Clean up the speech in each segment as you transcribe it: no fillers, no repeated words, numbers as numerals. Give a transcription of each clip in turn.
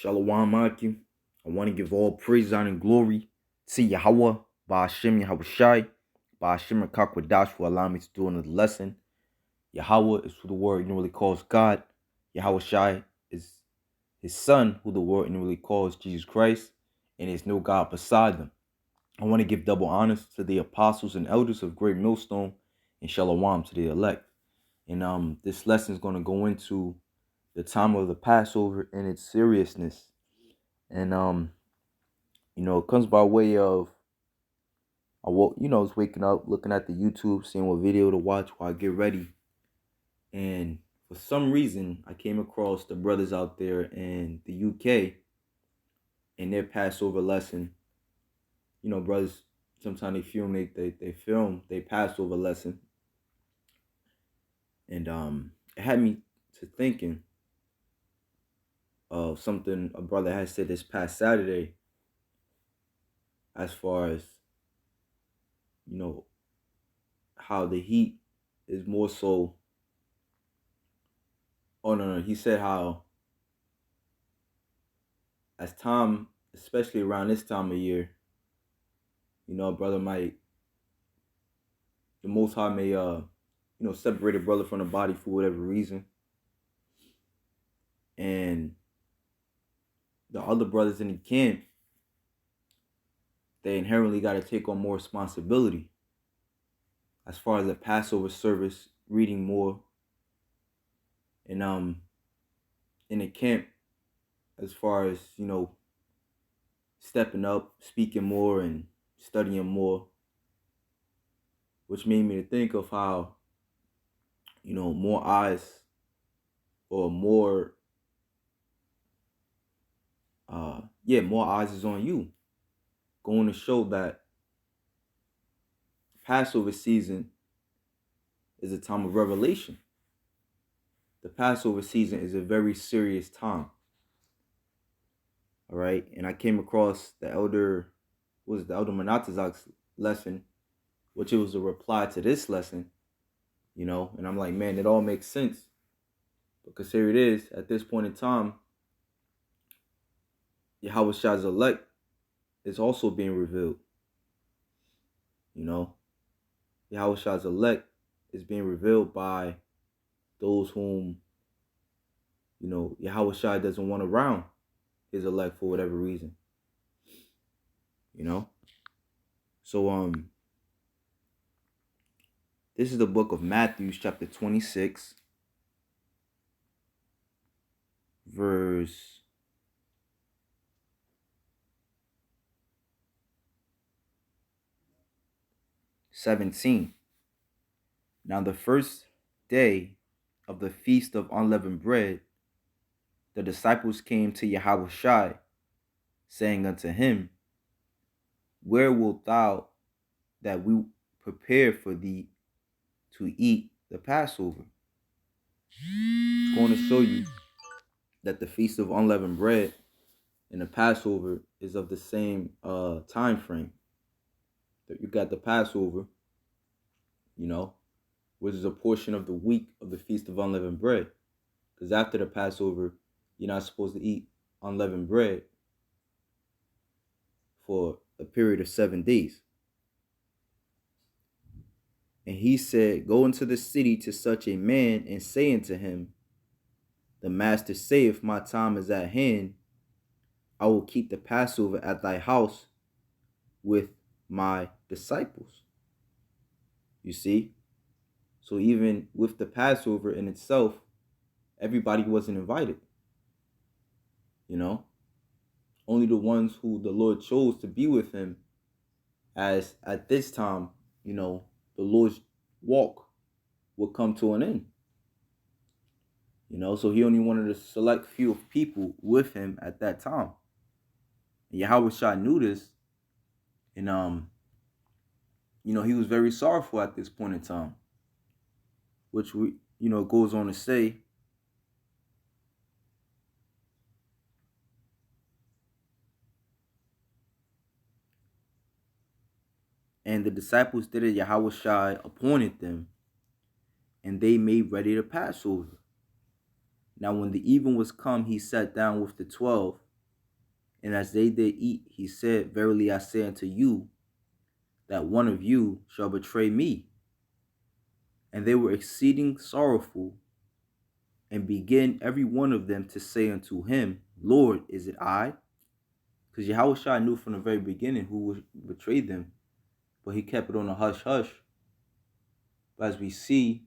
Shalom Akim. I want to give all praise, honor, and glory to Yahweh, Ba'ashem Yahweh Shai, Ba'ashem Kakwadash for allowing me to do another lesson. Yahweh is who the word really calls God. Yahweh Shai is his son, who the word really calls Jesus Christ, and there's no God beside them. I want to give double honors to the apostles and elders of Great Millstone, and Shalom to the elect. And this lesson is going to go into the time of the Passover and its seriousness. And it comes by way of I was waking up, looking at the YouTube, seeing what video to watch while I get ready. And for some reason, I came across the brothers out there in the UK in their Passover lesson. Brothers, sometimes they film their Passover lesson. And it had me to thinking of something a brother had said this past Saturday, as far as how the heat is more so. Oh no, he said how as time, especially around this time of year, brother might, the Most High may separate a brother from the body for whatever reason, and the other brothers in the camp, they inherently got to take on more responsibility as far as the Passover service, reading more, and in the camp, as far as stepping up, speaking more, and studying more, which made me to think of how more eyes, or more more eyes is on you, going to show that Passover season is a time of revelation. The Passover season is a very serious time. All right, and I came across the Elder Monatazak's lesson, which it was a reply to this lesson, and I'm like, man, it all makes sense, because here it is at this point in time. Yahweh Shai's elect is also being revealed. Yahweh Shai's elect is being revealed by those whom, Yahweh Shai doesn't want around his elect for whatever reason. So this is the book of Matthew, chapter 26, verse 17. Now the first day of the feast of unleavened bread, the disciples came to Yahweh Shai, saying unto him, where wilt thou that we prepare for thee to eat the Passover? It's going to show you that the feast of unleavened bread and the Passover is of the same time frame. That you got the Passover, which is a portion of the week of the feast of unleavened bread. Because after the Passover, you're not supposed to eat unleavened bread for a period of 7 days. And he said, go into the city to such a man, and say unto him, the master saith, my time is at hand. I will keep the Passover at thy house with my disciples. You see? So even with the Passover in itself, everybody wasn't invited. Only the ones who the Lord chose to be with him, as at this time, the Lord's walk would come to an end. So he only wanted a select few of people with him at that time. And Yahweh Shai knew this, and he was very sorrowful at this point in time, which goes on to say, and the disciples did as Yahweh Shai appointed them, and they made ready the Passover. Now when the even was come, he sat down with the 12, And as they did eat, he said, Verily I say unto you, that one of you shall betray me. And they were exceeding sorrowful, and began every one of them to say unto him, Lord, is it I? Because Yahushua knew from the very beginning who would betray them, but he kept it on a hush hush. But as we see,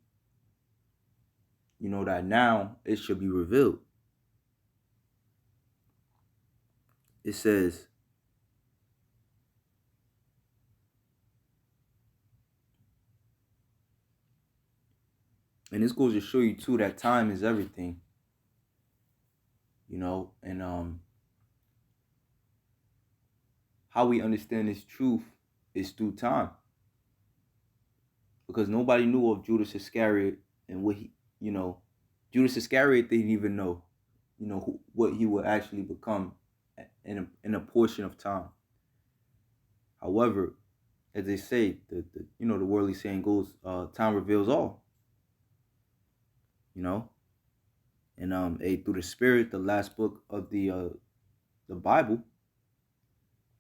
that now it should be revealed. It says, and this goes to show you too that time is everything, and how we understand this truth is through time. Because nobody knew of Judas Iscariot and what Judas Iscariot didn't even know, what he would actually become in a portion of time. However, as they say, the worldly saying goes, time reveals all. And through the Spirit, the last book of the Bible,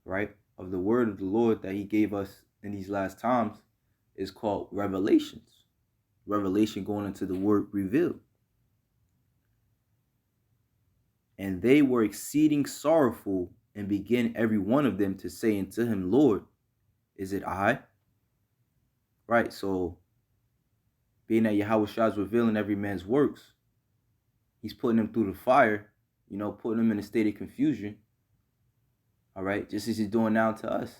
right, of the word of the Lord that he gave us in these last times is called Revelations. Revelation going into the word revealed. And they were exceeding sorrowful, and began every one of them to say unto him, Lord, is it I? Right, so being that Yahushua is revealing every man's works, he's putting them through the fire, putting them in a state of confusion. All right, just as he's doing now to us.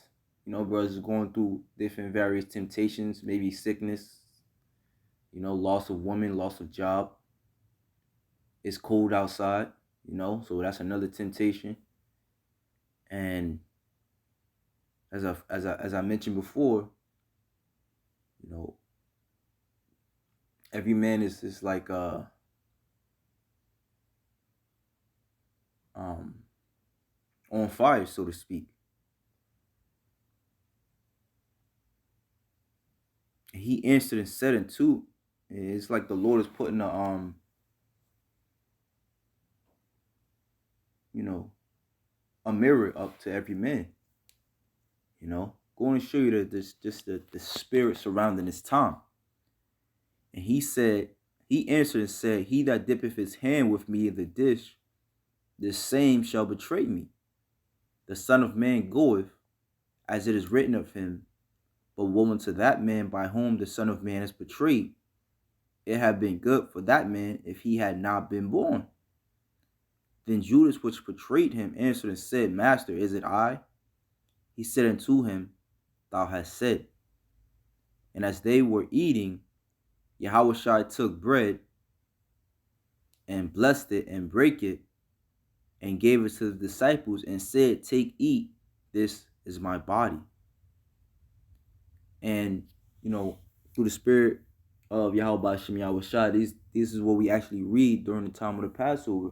Brothers going through different various temptations, maybe sickness, loss of woman, loss of job. It's cold outside, so that's another temptation. And as I mentioned before, every man is like on fire, so to speak. And he answered and said unto, it's like the Lord is putting a mirror up to every man. Going to show you that this just the spirit surrounding this time. And he answered and said, He that dippeth his hand with me in the dish, the same shall betray me. The Son of Man goeth, as it is written of him. But woe unto that man by whom the Son of Man is betrayed. It had been good for that man if he had not been born. Then Judas, which betrayed him, answered and said, Master, is it I? He said unto him, Thou hast said. And as they were eating, Yahushua took bread and blessed it and brake it and gave it to the disciples and said, Take, eat, this is my body. And, through the Spirit of Yahweh Shem Yahushua, this is what we actually read during the time of the Passover.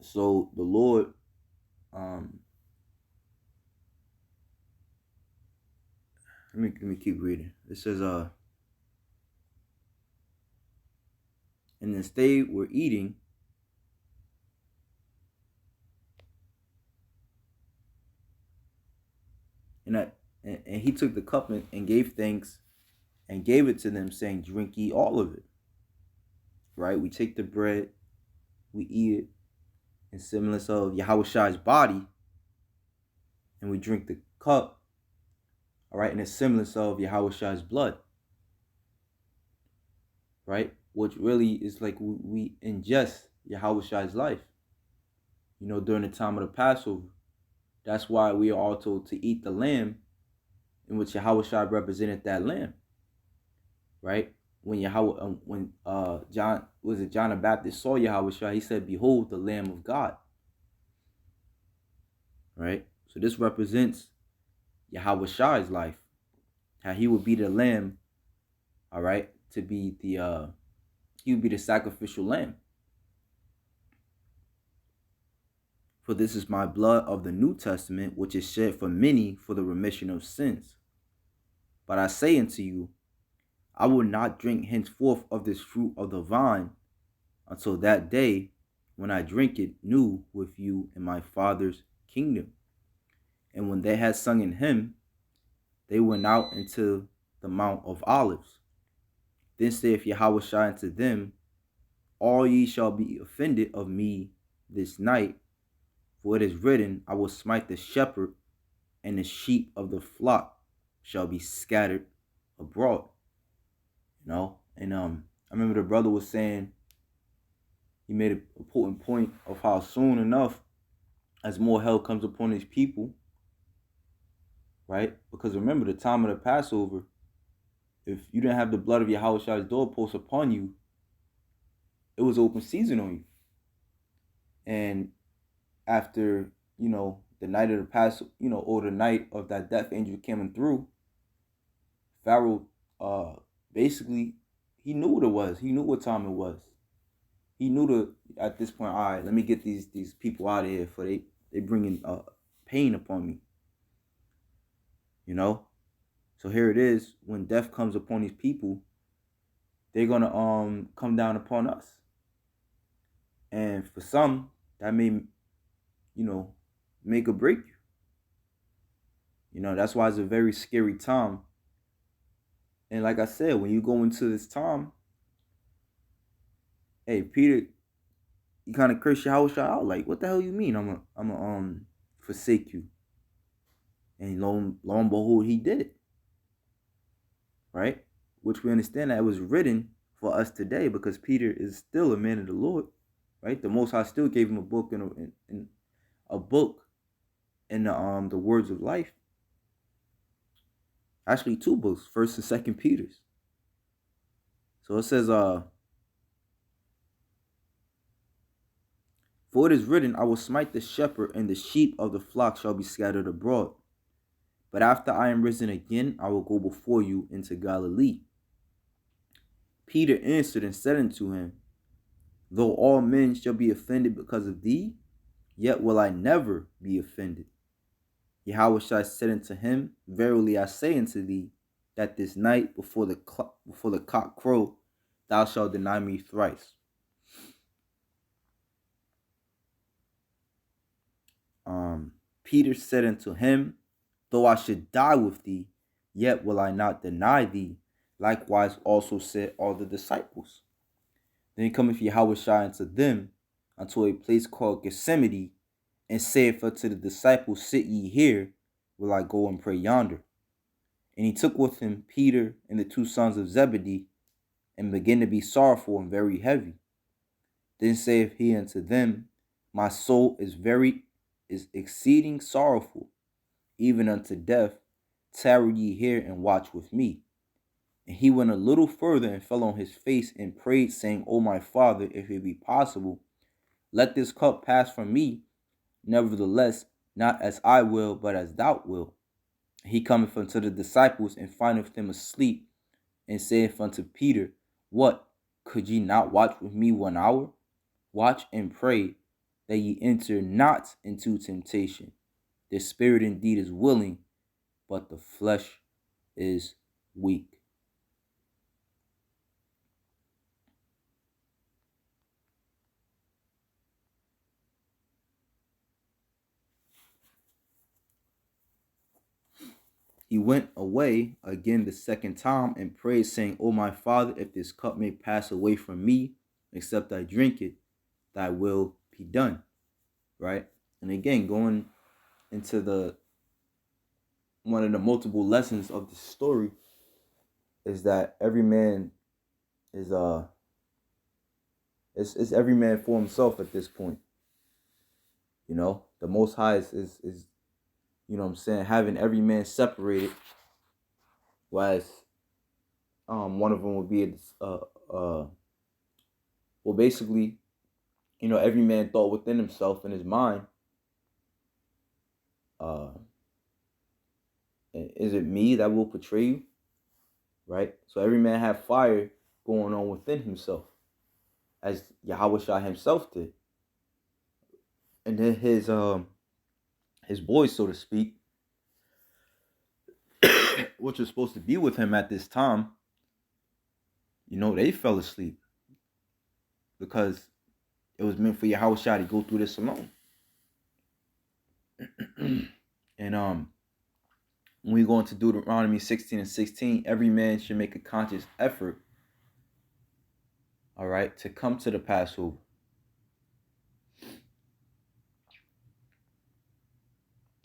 So the Lord, let me keep reading. It says, and as they were eating, and he took the cup and gave thanks and gave it to them, saying, Drink ye all of it. Right? We take the bread, we eat it in semblance of Yahushua's body, and we drink the cup, all right, in a semblance of Yahushua's blood. Right? Which really is like we ingest Yahushua's life, during the time of the Passover. That's why we are all told to eat the lamb, in which Yahushua represented that lamb. Right? When John the Baptist saw Yahushua, he said, Behold the Lamb of God. Right? So this represents Yahushua's life. How he would be the lamb, all right, to be he would be the sacrificial lamb. For this is my blood of the New Testament, which is shed for many for the remission of sins. But I say unto you, I will not drink henceforth of this fruit of the vine until that day when I drink it new with you in my Father's kingdom. And when they had sung an hymn, they went out into the Mount of Olives. Then saith Yahweh unto them, all ye shall be offended of me this night, for it is written, I will smite the shepherd, and the sheep of the flock shall be scattered abroad. And I remember the brother was saying, he made an important point of how soon enough as more hell comes upon his people, right? Because remember, the time of the Passover, if you didn't have the blood of Yahweh's doorpost upon you, it was open season on you. And after, the night of the Passover, or the night of that death angel coming through, Pharaoh, basically, he knew what it was. He knew what time it was. He knew at this point, all right, let me get these people out of here, for they bringing pain upon me. So here it is, when death comes upon these people, they're gonna come down upon us. And for some, that may, make or break you. That's why it's a very scary time. And like I said, when you go into this time, hey, Peter, you kind of curse Yahweh out. Like, what the hell you mean? I'm a forsake you. And lo and behold, he did it. Right? Which we understand that it was written for us today, because Peter is still a man of the Lord. Right? The Most High still gave him a book and a book in the words of life. Actually, 2 books, 1st and 2nd Peter's. So it says, for it is written, I will smite the shepherd, and the sheep of the flock shall be scattered abroad. But after I am risen again, I will go before you into Galilee. Peter answered and said unto him, though all men shall be offended because of thee, yet will I never be offended. Yahweh said unto him, verily I say unto thee, that this night before the cock crow, thou shalt deny me thrice. Peter said unto him, though I should die with thee, yet will I not deny thee. Likewise also said all the disciples. Then cometh Yahweh unto them unto a place called Gethsemane, and saith unto the disciples, sit ye here, while I go and pray yonder. And he took with him Peter and the 2 sons of Zebedee, and began to be sorrowful and very heavy. Then saith he unto them, my soul is exceeding sorrowful, even unto death. Tarry ye here and watch with me. And he went a little further and fell on his face and prayed, saying, O my Father, if it be possible, let this cup pass from me. Nevertheless, not as I will, but as thou wilt. He cometh unto the disciples, and findeth them asleep, and saith unto Peter, what, could ye not watch with me 1 hour? Watch and pray, that ye enter not into temptation. The spirit indeed is willing, but the flesh is weak. He went away again the 2nd time and prayed, saying, O my Father, if this cup may pass away from me, except I drink it, thy will be done. Right? And again, going into one of the multiple lessons of the story is that every man is it's every man for himself at this point. The Most High is having every man separated, whereas one of them would be basically, every man thought within himself in his mind, is it me that will betray you? Right? So every man had fire going on within himself, as Yahweh himself did. And then his boys, so to speak, which was supposed to be with him at this time, they fell asleep, because It was meant for Yahweh Shai to go through this alone. And when we go into Deuteronomy 16:16, every man should make a conscious effort, all right, to come to the Passover.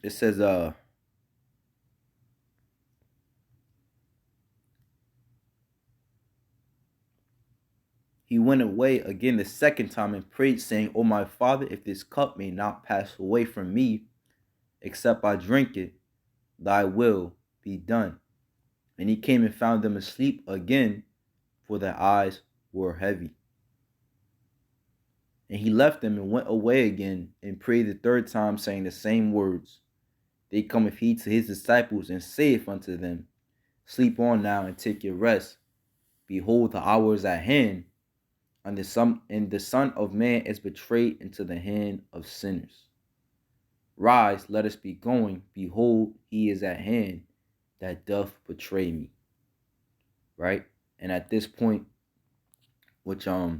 It says, he went away again the second time and prayed, saying, O my Father, if this cup may not pass away from me, except I drink it, thy will be done. And he came and found them asleep again, for their eyes were heavy. And he left them and went away again and prayed the third time, saying the same words. They cometh he to his disciples and saith unto them, Sleep on now and take your rest. Behold, the hour is at hand, and the Son of Man is betrayed into the hand of sinners. Rise, let us be going. Behold, he is at hand that doth betray me. Right? And at this point, which I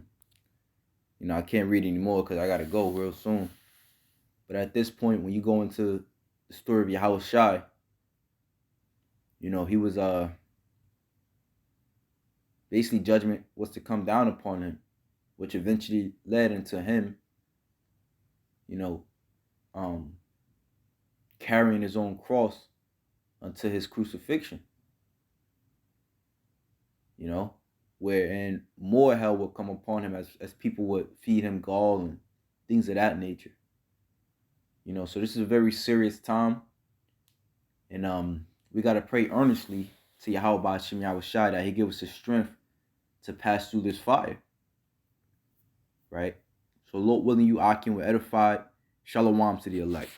can't read anymore because I gotta go real soon. But at this point, when you go into the story of Yahweh Shai, he was basically judgment was to come down upon him, which eventually led into him, carrying his own cross until his crucifixion. Wherein more hell would come upon him as people would feed him gall and things of that nature. So this is a very serious time. And we got to pray earnestly to Yahweh Ba'ashem Yahweh Shai that he give us the strength to pass through this fire. Right? So Lord willing, you Akim were edified. Shalom to the elect.